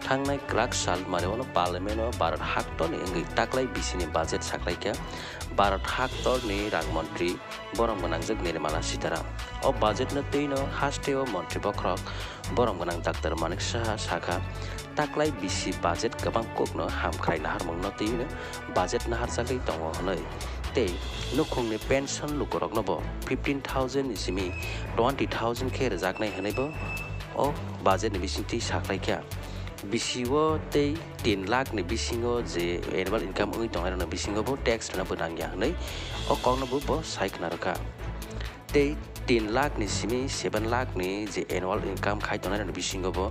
थांनाय क्राक साल मारेवनो पार्लियामेन्टआव भारत हाक्टरनि इंगै ताक्लाय बिसिनि बाजेट साख्लायखा भारत हाक्टरनि रां मन्त्री बरम गोनांजों निर्मला सीताराम ओ बाजेटनो तैनो हास्टेव मन्त्री बख्रक बरम गोनां डाक्टर मानिक साहा साखा ताक्लाय बिसि बाजेट गोबां कोकनो हामख्राय नाहारमंनो तैनो बाजेट नाहारजाखै दङ हनै ते नुखुंनि पेन्सन लुकरकनोबो 15,000 सिमी 20,000 खे रोजाकनाय हनैबो ओ बाजेटनि बिसिंथि साख्लायखा बिसिवो ते 3 लाख नि बिसिङो जे एनुअल इनकाम उइ दंनायनो बिसिङोबो टैक्स रना बनांगिया हनै ओ कौनोबो बो साइखनारखा ते 3 लाख नि सिमी 7 लाख नि जे एनुअल इनकाम खाय दंनायनो बिसिङोबो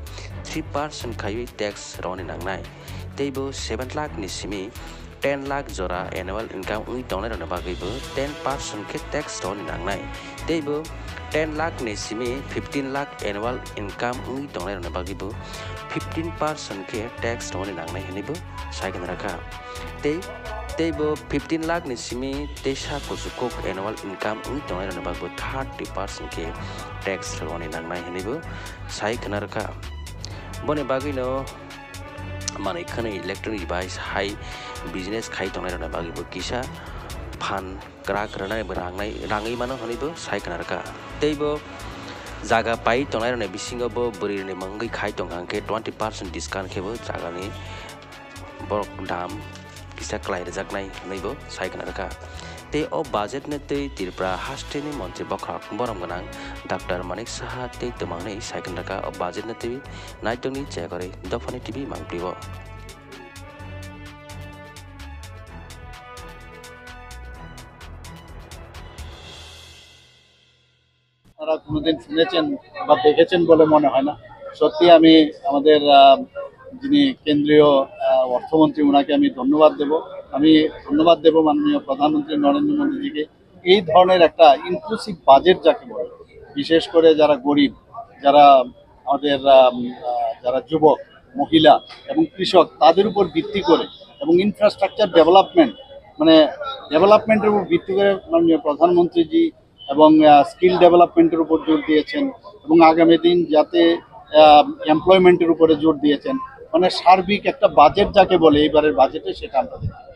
3% खाय टैक्स रनि नांनाय तेबो 7 लाख नि सिमी 10 लाख जरा एनुअल इनकाम उइ दंनायनो बागैबो 10% के टैक्स रनि नांनाय तेबो 10 लाख नि सिमी 15 लाख एनुअल इनकाम उइ दंनायनो बागैबो 15% के टैक्स रनि नांनाय हनैबो साइखनारखा तेबो 15 लाख नि सिमी तेसा कुसुकोक एनुअल इनकाम उइ दंनायनो बागैबो 30% के टैक्स रनि नांनाय हनैबो साइखनारखा बने बागैनो माने खनै इलेक्ट्रनिक डिवाइस हाई बिजनेस खाय दंनायनो बागैबो किसा फान ग्राक रनाय राङै मानो हनैबो साइखनारखा तेबो जागा पाइ दंनायनो बिसिङोबो बोरिनि मंगै खाय दंगांके 20% डिस्काउंट खेबो जागानि बरक दाम किसा क्लाय रजाकनाय हनैबो साइखनारखा ते ओ बाजेट ने ते त्रिपुरा हास्टेनि मन्त्री बख्रक बरम गोनां डाक्टर मानिक साहा ते तमांनै साइखनारखा ओ बाजेट ने ते नाइटोंनि जायगरे दफानि टीवी मांगप्लिबो আপনারা কোনোদিন শুনেছেন বা দেখেছেন বলে মনে হয় না সত্যি আমি আমাদের যিনি কেন্দ্রীয় অর্থমন্ত্রী ওনাকে আমি ধন্যবাদ দেব মাননীয় প্রধানমন্ত্রী নরেন্দ্র মোদীজিকে এই ধরনের একটা ইনক্লুসিভ বাজেট যাকে বলে বিশেষ করে যারা গরিব যারা আমাদের যারা যুবক মহিলা এবং কৃষক তাদের উপর ভিত্তি করে এবং ইনফ্রাস্ট্রাকচার ডেভেলপমেন্টের উপর ভিত্তি করে মাননীয় প্রধানমন্ত্রীজি এবং স্কিল ডেভেলপমেন্টের উপর জোর দিয়েছেন এবং আগামী দিন যাতে এমপ্লয়মেন্টের উপরে জোর দিয়েছেন মানে সার্বিক একটা বাজেট যাকে বলে এইবারের বাজেটে সেটা আমরা দেখি